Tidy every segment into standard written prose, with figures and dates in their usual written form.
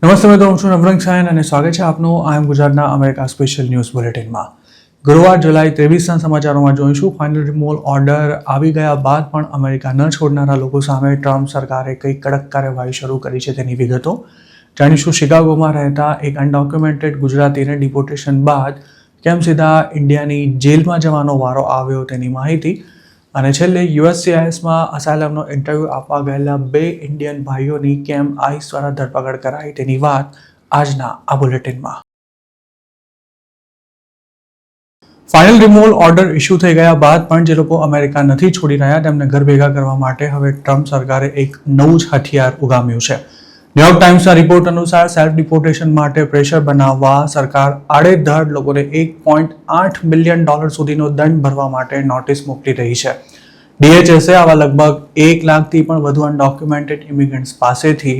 નમસ્તે મિત્રો, હું છું નવરંગ સાયન અને સ્વાગત છે આપનું આઈ એમ ગુજરાતના અમેરિકા સ્પેશિયલ ન્યૂઝ બુલેટિનમાં. ગુરુવાર જુલાઈ 23ના સમાચારોમાં જોઈશું. ફાઇનલ રિમૂવલ ઓર્ડર આવી ગયા બાદ પણ અમેરિકા ન છોડનારા લોકો સામે ટ્રમ્પ સરકારે કઈ કડક કાર્યવાહી શરૂ કરી છે તેની વિગતો જાણીશું. શિકાગોમાં રહેતા એક અનડોક્યુમેન્ટેડ ગુજરાતીને ડિપોર્ટેશન બાદ કેમ સીધા ઇન્ડિયાની જેલમાં જવાનો વારો આવ્યો તેની માહિતી, અને છેલ્લે યુએસસીઆઈએસમાં અસાયલમનો ઇન્ટરવ્યૂ આપવા ગયેલા 2 ઇન્ડિયન ભાઈઓની કેમ આઈસ દ્વારા ધરપકડ કરાઈ તેની વાત આજના આ બુલેટિનમાં. ફાઇનલ રિમૂવલ ઓર્ડર ઇસ્યુ થઈ ગયા બાદ પણ જે લોકો અમેરિકા નથી છોડી રહ્યા તેમને ઘર ભેગા કરવા માટે હવે ટ્રમ્પ સરકારે એક નવું જ હથિયાર ઉગામ્યું છે. ન્યૂયોર્ક ટાઈમ્સના રિપોર્ટ અનુસાર સેલ્ફ ડિપોર્ટેશન માટે પ્રેશર બનાવવા સરકાર આડેધડ લોકોને $1.8 બિલિયન સુધીનો દંડ ભરવા માટે નોટિસ મોકલી રહી છે. DHSએ આવા લગભગ 1 લાખથી પણ વધુ અનડોક્યુમેન્ટેડ ઇમિગ્રન્ટ્સ પાસેથી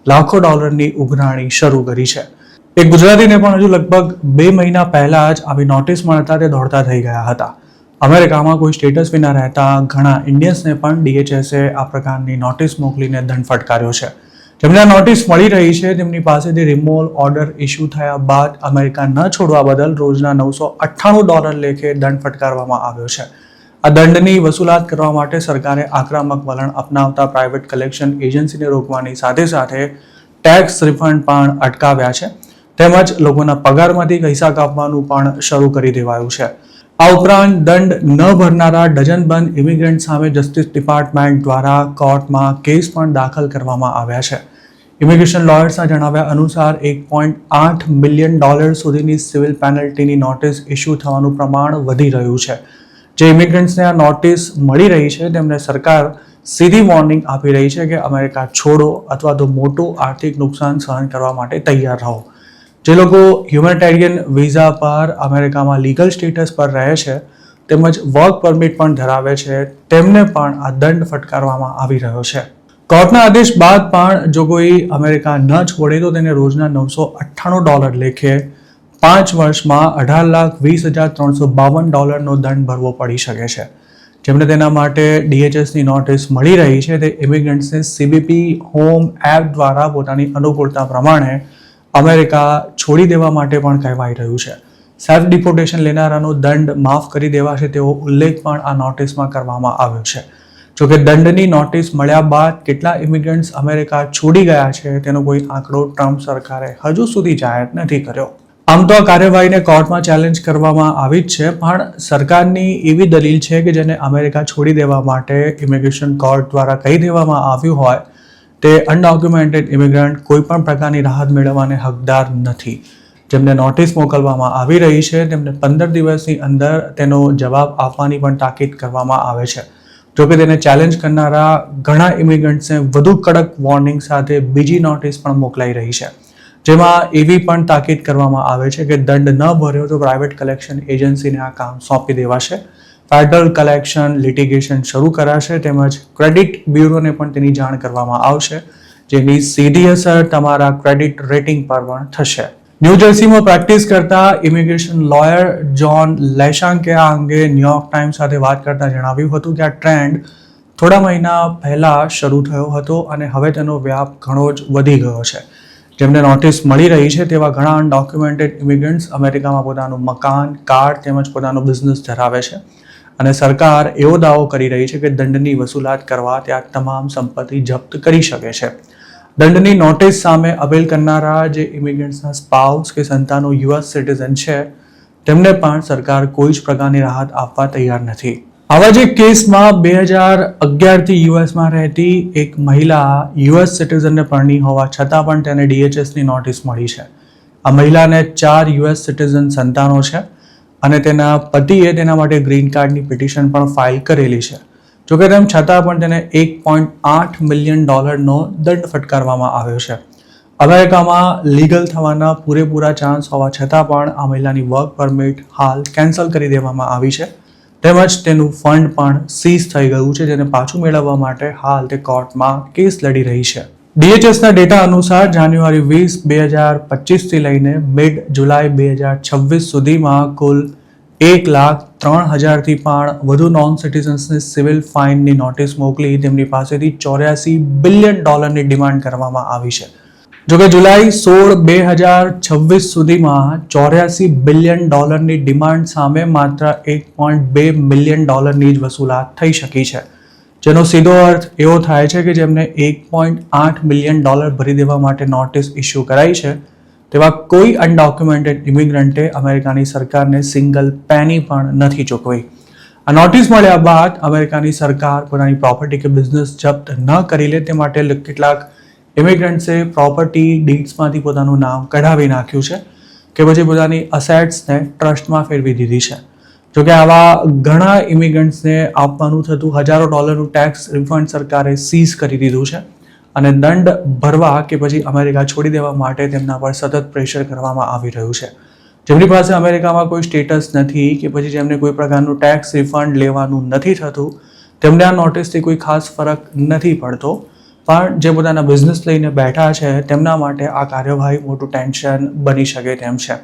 લાખો ડોલરની ઉઘરાણી શરૂ કરી છે. એક ગુજરાતીને પણ હજુ લગભગ 2 મહિના પહેલા જ આવી નોટિસ મળતા તે દોડતા થઈ ગયા હતા. અમેરિકામાં કોઈ સ્ટેટસ વિના રહેતા ઘણા ઇન્ડિયન્સને પણ DHSએ આ પ્રકારની નોટિસ મોકલીને દંડ ફટકાર્યો છે. જેમને આ નોટિસ મળી રહી છે તેમની પાસેથી રિમૂવલ ઓર્ડર ઇસ્યુ થયા બાદ અમેરિકા ન છોડવા બદલ રોજના $998 લેખે દંડ ફટકારવામાં આવ્યો છે. આ દંડની વસૂલાત કરવા માટે સરકારે આક્રમક વલણ અપનાવતા પ્રાઇવેટ કલેક્શન એજન્સીને રોકવાની સાથે સાથે ટેક્સ રિફંડ પણ અટકાવ્યા છે, તેમજ લોકોના પગારમાંથી પૈસા કાપવાનું પણ શરૂ કરી દેવાયું છે. આ ઉપરાંત દંડ ન ભરનારા ડઝનબંધ ઇમિગ્રન્ટ સામે જસ્ટિસ ડિપાર્ટમેન્ટ દ્વારા કોર્ટમાં કેસ પણ દાખલ કરવામાં આવ્યા છે. ઇમિગ્રેશન લોયર્સના જણાવ્યા અનુસાર $1.8 બિલિયન સુધીની સિવિલ પેનલ્ટીની નોટિસ ઇસ્યુ થવાનું પ્રમાણ વધી રહ્યું છે. જે ઇમિગ્રન્ટ્સને આ નોટિસ મળી રહી છે તેમને સરકાર સીધી વોર્નિંગ આપી રહી છે કે અમેરિકા છોડો અથવા તો મોટું આર્થિક નુકસાન સહન કરવા માટે તૈયાર રહો. જે લોકો હ્યુમેનિટેરિયન વિઝા પર અમેરિકામાં લીગલ સ્ટેટસ પર રહે છે તેમજ વર્ક પરમિટ પણ ધરાવે છે તેમને પણ આ દંડ ફટકારવામાં આવી રહ્યો છે. કોર્ટના આદેશ બાદ પણ જો કોઈ અમેરિકા ન છોડે તો તેને રોજના $998 લેખે 5 વર્ષમાં $18,20,352 દંડ ભરવો પડી શકે છે. જેમને તેના માટે DHSની નોટિસ મળી રહી છે તે ઇમિગ્રન્ટ્સને CBP હોમ એપ દ્વારા પોતાની અનુકૂળતા પ્રમાણે અમેરિકા છોડી દેવા માટે પણ કહેવાઈ રહ્યું છે. સેલ્ફ ડિપોર્ટેશન લેનારાનો દંડ માફ કરી દેવાશે તેવો ઉલ્લેખ પણ આ નોટિસમાં કરવામાં આવ્યો છે. જોકે દંડની નોટિસ મળ્યા બાદ કેટલા ઇમિગ્રન્ટ્સ અમેરિકા છોડી ગયા છે તેનો કોઈ આંકડો ટ્રમ્પ સરકારે હજુ સુધી જાહેર નથી કર્યો. આમ તો આ કાર્યવાહીને કોર્ટમાં ચેલેન્જ કરવામાં આવી જ છે, પણ સરકારની એવી દલીલ છે કે જેને અમેરિકા છોડી દેવા માટે ઇમિગ્રેશન કોર્ટ દ્વારા કહી દેવામાં આવ્યું હોય તે અનડોક્યુમેન્ટેડ ઇમિગ્રન્ટ કોઈ પણ પ્રકારની રાહત મેળવવાને હકદાર નથી. જેમને નોટિસ મોકલવામાં આવી રહી છે તેમને 15 દિવસની અંદર તેનો જવાબ આપવાની પણ તાકીદ કરવામાં આવે છે. જોકે તેને ચેલેન્જ કરનારા ઘણા ઇમિગ્રન્ટ્સને વધુ કડક વોર્નિંગ સાથે બીજી નોટિસ પણ મોકલાઈ રહી છે, જેમાં એવી પણ તાકીદ કરવામાં આવે છે કે દંડ ન ભર્યો તો પ્રાઇવેટ કલેક્શન એજન્સીને આ કામ સોંપી દેવાશે, ફેડરલ કલેક્શન લિટિગેશન શરૂ કરાશે, તેમજ ક્રેડિટ બ્યુરોને પણ તેની જાણ કરવામાં આવશે, જેની સીધી અસર તમારા ક્રેડિટ રેટિંગ પર પણ થશે. ન્યૂ જર્સીમાં પ્રેક્ટિસ કરતા ઇમિગ્રેશન લોયર જ્હોન લેશાંકે આ અંગે ન્યૂયોર્ક ટાઈમ્સ સાથે વાત કરતા જણાવ્યું હતું કે આ ટ્રેન્ડ થોડા મહિના પહેલા શરૂ થયો હતો અને હવે તેનો વ્યાપ ઘણો જ વધી ગયો છે. જેમને નોટિસ મળી રહી છે તેવા ઘણા અનડોક્યુમેન્ટેડ ઇમિગ્રન્ટ્સ અમેરિકામાં પોતાનું મકાન, કાર તેમજ પોતાનો બિઝનેસ ધરાવે છે અને સરકાર એવો દાવો કરી રહી છે કે દંડની વસૂલાત કરવા ત્યાં તમામ સંપત્તિ જપ્ત કરી શકે છે. દંડની નોટિસ સામે અપીલ કરનારા જે ઇમિગ્રન્ટ્સના સ્પાઉસ કે સંતાનો US સિટીઝન છે તેમને પણ સરકાર કોઈ જ પ્રકારની રાહત આપવા તૈયાર નથી. આવા જ એક કેસમાં 2011થી યુએસમાં રહેતી એક મહિલા US સિટીઝનને પરણી હોવા છતાં પણ તેને DHSની નોટિસ મળી છે. આ મહિલાને 4 US સિટીઝન સંતાનો છે અને તેના પતિએ તેના માટે ગ્રીન કાર્ડની પિટિશન પણ ફાઇલ કરેલી છે. જોકે તેમ છતાં પણ તેને $1.8 બિલિયન દંડ ફટકારવામાં આવ્યો છે. અમેરિકામાં લીગલ થવાના પૂરેપૂરા ચાન્સ હોવા છતાં પણ આ મહિલાની વર્ક પરમિટ હાલ કેન્સલ કરી દેવામાં આવી છે, તેમજ તેનું ફંડ પણ સીઝ થઈ ગયું છે, જેને પાછું મેળવવા માટે હાલ તે કોર્ટમાં કેસ લડી રહી છે. DHSના ડેટા અનુસાર જાન્યુઆરી 20, 2025થી લઈને મિડ જુલાઈ 2026 સુધીમાં કુલ 1,03,000થી પણ વધુ નોન સિટીઝન્સને સિવિલ ફાઇનની નોટિસ મોકલી તેમની પાસેથી $84 બિલિયન ડિમાન્ડ કરવામાં આવી છે. જોકે જુલાઈ 16, 2026 સુધીમાં $84 બિલિયન ડિમાન્ડ સામે માત્ર $1.2 બિલિયન જ વસૂલાત થઈ શકી છે, જેનો સીધો અર્થ એવો થાય છે કે જેમને $1.8 બિલિયન ભરી દેવા માટે નોટિસ ઇસ્યુ કરાઈ છે તેવા કોઈ અનડોક્યુમેન્ટેડ ઇમિગ્રન્ટે અમેરિકાની સરકારને સિંગલ પેની પણ નથી ચૂકવી. આ નોટિસ મળ્યા બાદ અમેરિકાની સરકાર પોતાની પ્રોપર્ટી કે બિઝનેસ જપ્ત ન કરી લે તે માટે કેટલાક ઇમિગ્રન્ટ્સે પ્રોપર્ટી ડીડ્સમાંથી પોતાનું નામ કઢાવી નાખ્યું છે કે પછી પોતાની અસેટ્સને ટ્રસ્ટમાં ફેરવી દીધી છે. જોકે આવા ઘણા ઇમિગ્રન્ટ્સને આપવાનું થતું હજારો ડોલરનું ટેક્સ રિફંડ સરકારે સીઝ કરી દીધું છે અને દંડ ભરવા કે પછી અમેરિકા છોડી દેવા માટે તેમના પર સતત પ્રેશર કરવામાં આવી રહ્યું છે. જેમની પાસે અમેરિકામાં કોઈ સ્ટેટસ નથી કે પછી જેમને કોઈ પ્રકારનું ટેક્સ રિફંડ લેવાનું નથી થતું તેમને આ નોટિસથી કોઈ ખાસ ફરક નથી પડતો, પણ જે પોતાના બિઝનેસ લઈને બેઠા છે તેમના માટે આ કાર્યવાહી મોટું ટેન્શન બની શકે તેમ છે.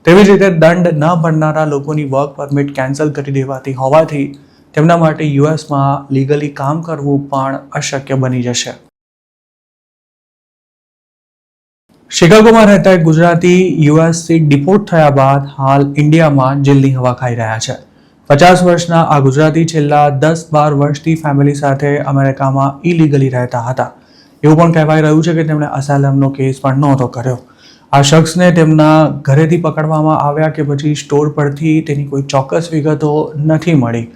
તેવી જ રીતે દંડ ન ભરનારા લોકોની વર્ક પરમિટ કેન્સલ કરી દેવાતી હોવાથી તેમના માટે યુએસમાં લીગલી કામ કરવું પણ અશક્ય બની જશે. શિકાગોમાં રહેતા એક ગુજરાતી યુએસથી ડિપોર્ટ થયા બાદ હાલ ઇન્ડિયામાં જેલની હવા ખાઈ રહ્યા છે. 50 વર્ષના આ ગુજરાતી છેલ્લા 10-12 વર્ષથી ફેમિલી સાથે અમેરિકામાં ઇલીગલી રહેતા હતા. એવું પણ કહેવાય રહ્યું છે કે તેમણે અસાઇલમનો કેસ પણ નહોતો કર્યો. આ શખ્સને તેમના ઘરેથી પકડવામાં આવ્યા કે પછી સ્ટોર પરથી તેની કોઈ ચોક્કસ વિગતો નથી મળી.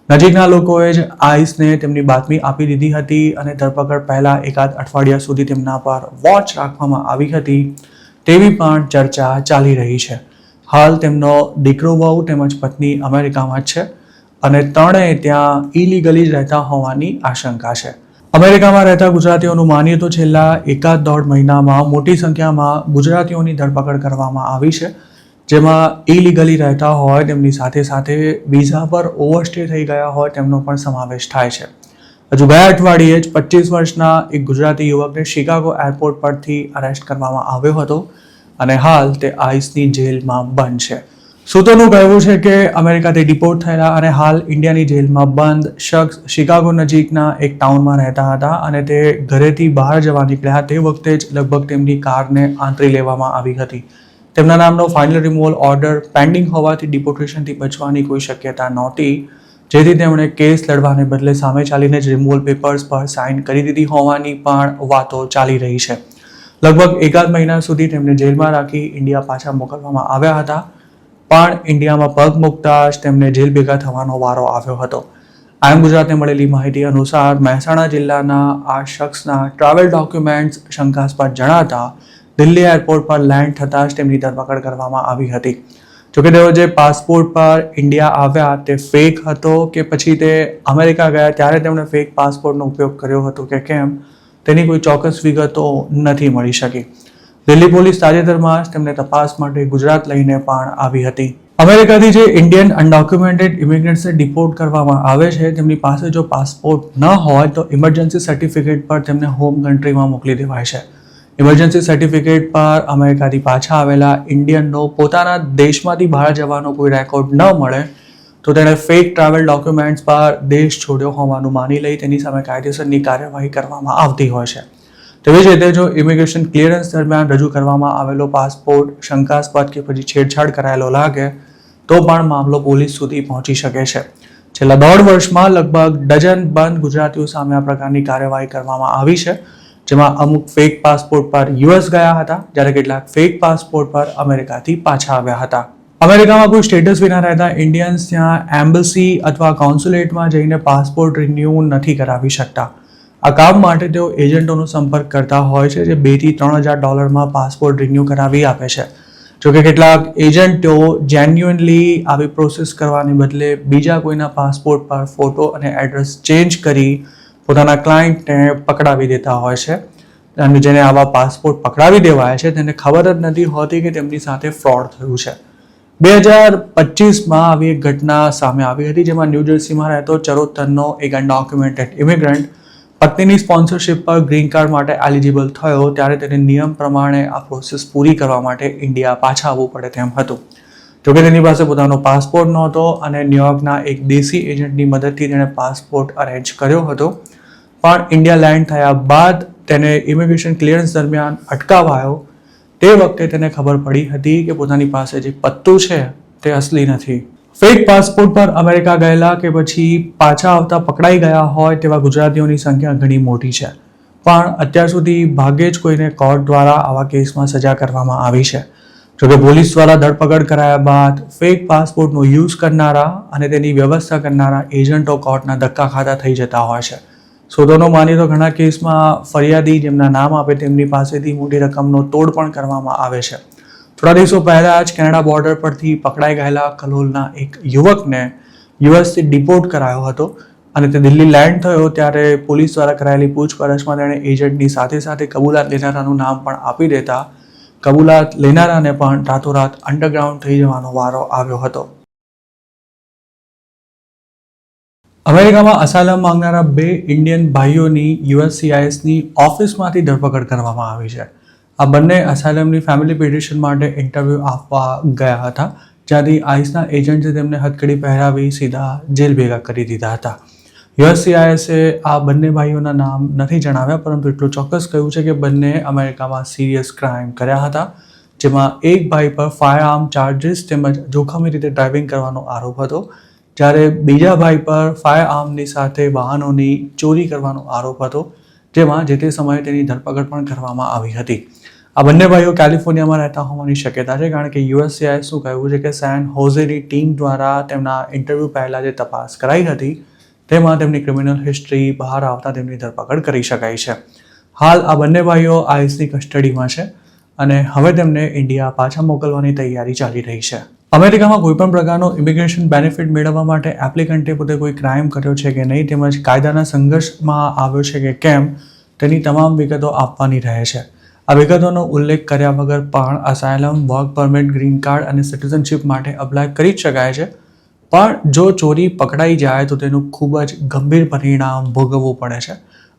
નજીકના લોકોએ જ આઈસને તેમની બાતમી આપી દીધી હતી અને ધરપકડ પહેલા એકાદ અઠવાડિયા સુધી તેમના પર વોચ રાખવામાં આવી હતી તેવી પણ ચર્ચા ચાલી રહી છે. હાલ તેમનો દીકરો વહુ તેમજ પત્ની અમેરિકામાં છે અને ત્રણેય ત્યાં ઇલીગલી જ રહેતા હોવાની આશંકા છે. અમેરિકામાં રહેતા ગુજરાતીઓનું માનીએ તો છેલ્લા 1.5 મહિનામાં મોટી સંખ્યામાં ગુજરાતીઓની ધરપકડ કરવામાં આવી છે, જેમાં ઇલીગલી રહેતા હોય તેમની સાથે સાથે વિઝા પર ઓવરસ્ટે થઈ ગયા હોય તેમનો પણ સમાવેશ થાય છે. હજુ ગયા અઠવાડિયે જ 25 વર્ષના એક ગુજરાતી યુવકને શિકાગો એરપોર્ટ પરથી અરેસ્ટ કરવામાં આવ્યો હતો અને હાલ તે આઈસની જેલમાં બંધ છે. સૂત્રોનું કહેવું છે કે અમેરિકાથી ડિપોર્ટ થયેલા અને હાલ ઇન્ડિયાની જેલમાં બંધ શખ્સ શિકાગો નજીકના એક ટાઉનમાં રહેતા હતા અને તે ઘરેથી બહાર જવા નીકળ્યા તે વખતે જ લગભગ તેમની કારને આંતરી લેવામાં આવી હતી. તેમના નામનો ફાઇનલ રિમૂવલ ઓર્ડર પેન્ડિંગ હોવાથી ડિપોર્ટેશનથી બચવાની કોઈ શક્યતા નહોતી, જેથી તેમણે કેસ લડવાને બદલે સામે ચાલીને જ રિમૂવલ પેપર્સ પર સાઇન કરી દીધી હોવાની પણ વાતો ચાલી રહી છે. લગભગ 1.5 મહિના સુધી તેમને જેલમાં રાખી ઇન્ડિયા પાછા મોકલવામાં આવ્યા હતા, પણ ઇન્ડિયામાં પગ મૂકતા જ તેમને જેલ ભેગા થવાનો વારો આવ્યો હતો. આમ ગુજરાતને મળેલી માહિતી અનુસાર મહેસાણા જિલ્લાના આ શખ્સના ટ્રાવેલ ડોક્યુમેન્ટ્સ શંકાસ્પદ જણાતા દિલ્હી એરપોર્ટ પર લેન્ડ થતાં જ તેમની ધરપકડ કરવામાં આવી હતી. જોકે તેઓ જે પાસપોર્ટ પર ઇન્ડિયા આવ્યા તે ફેક હતો કે પછી તે અમેરિકા ગયા ત્યારે તેમણે ફેક પાસપોર્ટનો ઉપયોગ કર્યો હતો કે કેમ તેની કોઈ ચોક્કસ વિગતો નથી મળી શકી. દિલ્હી પોલીસ તાજેતરમાં જ તેમને તપાસ માટે ગુજરાત લઈને પણ આવી હતી. અમેરિકાથી જે ઇન્ડિયન અનડોક્યુમેન્ટેડ ઇમિગ્રન્ટ્સને ડિપોર્ટ કરવામાં આવે છે તેમની પાસે જો પાસપોર્ટ ન હોય તો ઇમરજન્સી સર્ટિફિકેટ પર તેમને હોમ કન્ટ્રીમાં મોકલી દેવાય છે. ઇમરજન્સી સર્ટિફિકેટ પર અમેરિકાથી પાછા આવેલા ઇન્ડિયનનો પોતાના દેશમાંથી બહાર જવાનો કોઈ રેકોર્ડ ન મળે તો તેણે ફેક ટ્રાવેલ ડોક્યુમેન્ટ્સ પર દેશ છોડ્યો હોવાનું માની લઈ તેની સામે કાયદેસરની કાર્યવાહી કરવામાં આવતી હોય છે. તેવી જ રીતે જો ઇમિગ્રેશન ક્લિયરન્સ દરમિયાન રજૂ કરવામાં આવેલો પાસપોર્ટ શંકાસ્પદ કે પછી છેડછાડ કરાયેલો લાગે તો પણ મામલો પોલીસ સુધી પહોંચી શકે છે. છેલ્લા 1.5 વર્ષમાં લગભગ ડઝન બંધ ગુજરાતીઓ સામે આ પ્રકારની કાર્યવાહી કરવામાં આવી છે, જેમાં અમુક ફેક પાસપોર્ટ પર યુએસ ગયા હતા જ્યારે કેટલાક ફેક પાસપોર્ટ પર અમેરિકાથી પાછા આવ્યા હતા. અમેરિકામાં કોઈ સ્ટેટસ વિના રહેતા ઇન્ડિયન્સ ત્યાં એમ્બસી અથવા કોન્સ્યુલેટમાં જઈને પાસપોર્ટ રિન્યૂ નથી કરાવી શકતા. આ કામ માટે તેઓ એજન્ટોનો સંપર્ક કરતા હોય છે જે $2,000-3,000 પાસપોર્ટ રિન્યૂ કરાવી આપે છે. જોકે કેટલાક એજન્ટો જેન્યુઅનલી આવી પ્રોસેસ કરવાને બદલે બીજા કોઈના પાસપોર્ટ પર ફોટો અને એડ્રેસ ચેન્જ કરી પોતાના ક્લાયન્ટને પકડાવી દેતા હોય છે અને જેને આવા પાસપોર્ટ પકડાવી દેવાય છે તેને ખબર જ નથી હોતી કે તેમની સાથે ફ્રોડ થયું છે. 2025માં આવી એક ઘટના સામે આવી હતી જેમાં ન્યૂજર્સીમાં રહેતો ચરોતરનો એક અનડોક્યુમેન્ટેડ ઇમિગ્રન્ટ પત્નીની સ્પોન્સરશિપ પર ગ્રીન કાર્ડ માટે એલિજિબલ થયો ત્યારે તેને નિયમ પ્રમાણે આ પ્રોસેસ પૂરી કરવા માટે ઇન્ડિયા પાછા આવવું પડે તેમ હતું. જોકે તેની પાસે પોતાનો પાસપોર્ટ નહોતો અને ન્યુયોર્કના એક દેશી એજન્ટની મદદથી તેણે પાસપોર્ટ અરેન્જ કર્યો હતો, પણ ઇન્ડિયા લેન્ડ થયા બાદ તેને ઇમિગ્રેશન ક્લિયરન્સ દરમિયાન અટકાવાયો તે વખતે તેને ખબર પડી હતી કે પોતાની પાસે જે પત્તું છે તે અસલી નથી. ફેક પાસપોર્ટ પર અમેરિકા ગયેલા કે પછી પાછા આવતા પકડાઈ ગયા હોય તેવા ગુજરાતીઓની સંખ્યા ઘણી મોટી છે, પણ અત્યાર સુધી ભાગ્યે જ કોઈને કોર્ટ દ્વારા આવા કેસમાં સજા કરવામાં આવી છે. જોકે પોલીસ દ્વારા ધરપકડ કરાયા બાદ ફેક પાસપોર્ટનો યુઝ કરનારા અને તેની વ્યવસ્થા કરનારા એજન્ટો કોર્ટના ધક્કા ખાતા થઈ જતા હોય છે. શોધોનો માનીએ તો ઘણા કેસમાં ફરિયાદી જેમના નામ આપે તેમની પાસેથી મોટી રકમનો તોડ પણ કરવામાં આવે છે. થોડા દિવસો પહેલા જ કેનેડા બોર્ડર પરથી પકડાઈ ગયેલા કલોલના એક યુવકને યુએસથી ડિપોર્ટ કરાયો હતો અને તે દિલ્હી લેન્ડ થયો ત્યારે પોલીસ દ્વારા કરાયેલી પૂછપરછમાં તેણે એજન્ટની સાથે સાથે કબૂલાત લેનારાનું નામ પણ આપી દેતા કબૂલાત લેનારાને પણ રાતોરાત અંડરગ્રાઉન્ડ થઈ જવાનો વારો આવ્યો હતો. અમેરિકામાં અસાયલમ માંગનારા 2 ઇન્ડિયન ભાઈઓની USCISની ઓફિસમાંથી ધરપકડ કરવામાં આવી છે. આ બંને અસાયલમની ફેમિલી પિટિશન માટે ઇન્ટરવ્યૂ આપવા ગયા હતા, જ્યાંથી આઈસના એજન્ટે તેમને હથકડી પહેરાવી સીધા જેલ ભેગા કરી દીધા હતા. USCISએ આ બંને ભાઈઓના નામ નથી જણાવ્યા, પરંતુ એટલું ચોક્કસ કહ્યું છે કે બંને અમેરિકામાં સિરિયસ ક્રાઇમ કર્યા હતા, જેમાં એક ભાઈ પર ફાયર આર્મ ચાર્જીસ તેમજ જોખમી રીતે ડ્રાઇવિંગ કરવાનો આરોપ હતો, જ્યારે બીજા ભાઈ પર ફાયર આર્મની સાથે વાહનોની ચોરી કરવાનો આરોપ હતો, જેમાં જે તે સમયે તેની ધરપકડ પણ કરવામાં આવી હતી. આ બંને ભાઈઓ કેલિફોર્નિયામાં રહેતા હોવાની શક્યતા છે, કારણ કે USCISનું કહેવું છે કે સેન હોઝેની ટીમ દ્વારા તેમના ઇન્ટરવ્યૂ પહેલાં જે તપાસ કરાઈ હતી તેમાં તેમની ક્રિમિનલ હિસ્ટ્રી બહાર આવતા તેમની ધરપકડ કરી શકાય છે. હાલ આ બંને ભાઈઓ આઈસની કસ્ટડીમાં છે અને હવે તેમને ઇન્ડિયા પાછા મોકલવાની તૈયારી ચાલી રહી છે. અમેરિકામાં કોઈપણ પ્રકારનો ઇમિગ્રેશન બેનિફિટ મેળવવા માટે એપ્લિકન્ટે પોતે કોઈ ક્રાઇમ કર્યો છે કે નહીં તેમજ કાયદાના સંઘર્ષમાં આવ્યો છે કે કેમ તેની તમામ વિગતો આપવાની રહે છે. આ વિગતોનો ઉલ્લેખ કર્યા વગર પણ અસાયલમ, વર્ક પરમિટ, ગ્રીન કાર્ડ અને સિટીઝનશિપ માટે અપ્લાય કરી જ શકાય છે, પણ જો ચોરી પકડાઈ જાય તો તેનું ખૂબ જ ગંભીર પરિણામ ભોગવવું પડે છે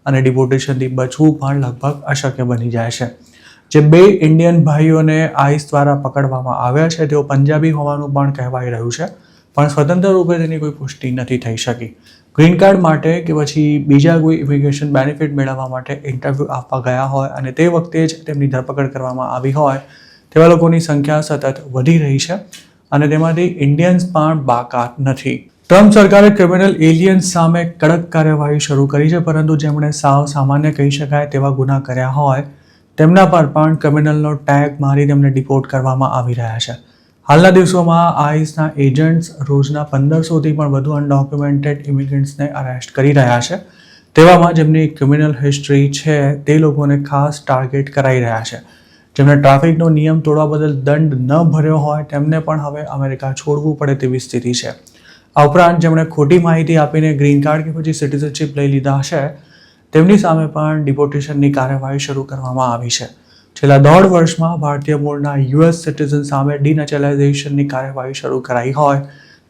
અને ડિપોર્ટેશનથી બચવું પણ લગભગ અશક્ય બની જાય છે. જે 2 ઇન્ડિયન ભાઈઓને આઈસ દ્વારા પકડવામાં આવ્યા છે તેઓ પંજાબી હોવાનું પણ કહેવાઈ રહ્યું છે, પણ સ્વતંત્ર રૂપે તેની કોઈ પુષ્ટિ નથી થઈ શકી. ગ્રીન કાર્ડ માટે કે પછી બીજા કોઈ ઇમિગ્રેશન બેનિફિટ મેળવવા માટે ઇન્ટરવ્યૂ આપવા ગયા હોય અને તે વખતે જ તેમની ધરપકડ કરવામાં આવી હોય તેવા લોકોની સંખ્યા સતત વધી રહી છે અને તેમાંથી ઇન્ડિયન્સ પણ બાકાત નથી. ટ્રમ્પ સરકારે ક્રિમિનલ એલિયન્સ સામે કડક કાર્યવાહી શરૂ કરી છે, પરંતુ જેમણે સાવ સામાન્ય કહી શકાય તેવા ગુના કર્યા હોય તેમના પર પણ ક્રિમિનલનો ટેગ મારી તેમને ડિપોર્ટ કરવામાં આવી રહ્યા છે. હાલના દિવસોમાં આઈસના એજન્ટ્સ રોજના 1500થી પણ વધુ અનડોક્યુમેન્ટેડ ઇમિગ્રન્ટ્સને અરેસ્ટ કરી રહ્યા છે. તેવામાં જેમની ક્રિમિનલ હિસ્ટ્રી છે તે લોકોને ખાસ ટાર્ગેટ કરાઈ રહ્યા છે. જેમણે ટ્રાફિકનો નિયમ તોડવા બદલ દંડ ન ભર્યો હોય તેમને પણ હવે અમેરિકા છોડવું પડે તેવી સ્થિતિ છે. આ ઉપરાંત જેમણે ખોટી માહિતી આપીને ગ્રીન કાર્ડ કે પછી સિટીઝનશિપ લઈ લીધા છે તેમની સામે પણ ડિપોર્ટેશનની કાર્યવાહી શરૂ કરવામાં આવી છે. છેલ્લા 1.5 વર્ષમાં ભારતીય મૂળના US સિટીઝન સામે ડિનેચરલાઇઝેશનની કાર્યવાહી શરૂ કરાઈ હોય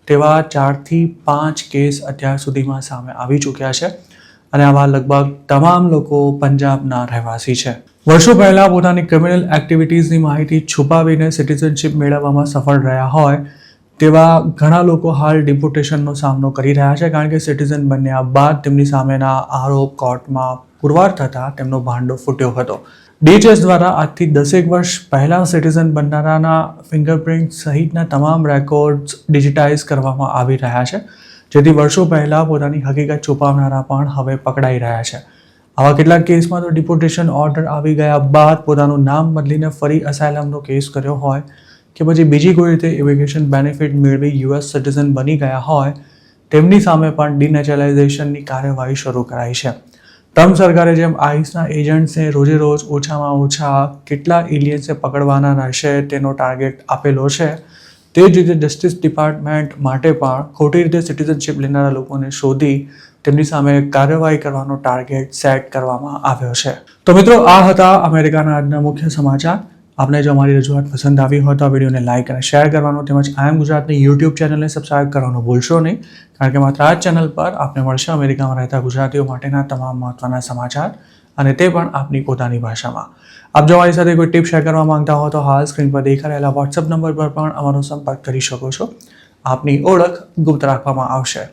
તેવા 4 થી 5 કેસ અત્યાર સુધીમાં સામે આવી ચૂક્યા છે અને આવા લગભગ તમામ લોકો પંજાબના રહેવાસી છે. વર્ષો પહેલા પોતાની ક્રિમિનલ એક્ટિવિટીઝની માહિતી છુપાવીને સિટીઝનશિપ મેળવવામાં સફળ રહ્યા હોય તેવા ઘણા લોકો હાલ ડિપોર્ટેશનનો સામનો કરી રહ્યા છે, કારણ કે સિટીઝન બન્યા બાદ તેમની સામેના આરોપ કોર્ટમાં પુરવાર થતાં તેમનો ભાંડો ફૂટ્યો હતો. DHS દ્વારા આજથી 10 વર્ષ પહેલાં સિટીઝન બનનારાના ફિંગરપ્રિન્ટ સહિતના તમામ રેકોર્ડ્સ ડિજિટાઇઝ કરવામાં આવી રહ્યા છે, જેથી વર્ષો પહેલાં પોતાની હકીકત છુપાવનારા પણ હવે પકડાઈ રહ્યા છે. આવા કેટલાક કેસમાં તો ડિપોર્ટેશન ઓર્ડર આવી ગયા બાદ પોતાનું નામ બદલીને ફરી અસાયલમનો કેસ કર્યો હોય કે પછી બીજી કોઈ રીતે ઇમિગ્રેશન બેનિફિટ મેળવી US સિટીઝન બની ગયા હોય તેમની સામે પણ ડિનેચરલાઇઝેશનની કાર્યવાહી શરૂ કરાઈ છે. ટ્રમ્પ સરકારે જેમ આઈસના એજન્ટ્સને રોજે રોજ ઓછામાં ઓછા કેટલા એલિયન્સને પકડવાના રહેશે તેનો ટાર્ગેટ આપેલો છે, તે જ રીતે જસ્ટિસ ડિપાર્ટમેન્ટ માટે પણ ખોટી રીતે સિટીઝનશિપ લેનારા લોકોને શોધી તેમની સામે કાર્યવાહી કરવાનો ટાર્ગેટ સેટ કરવામાં આવ્યો છે. તો મિત્રો, આ હતા અમેરિકાના આજના મુખ્ય સમાચાર. આપને જો અમારી રજૂઆત પસંદ આવી હોય તો આ વિડીયોને લાઇક અને શેર કરવાનો તેમજ આઈ એમ ગુજરાતની YouTube ચેનલને સબસ્ક્રાઇબ કરવાનું ભૂલશો નહીં, કારણ કે માત્ર આ ચેનલ પર આપને મળશે અમેરિકામાં રહેતા ગુજરાતીઓ માટેના તમામ મહત્વના સમાચાર અને તે પણ આપની પોતાની ભાષામાં. આપ જો અમારી સાથે કોઈ ટિપ શેર કરવા માંગતા હો તો હાલ સ્ક્રીન પર દેખાઈ રહેલા WhatsApp નંબર પર પણ અમારો સંપર્ક કરી શકો છો. આપની ઓળખ ગુપ્ત રાખવામાં આવશે.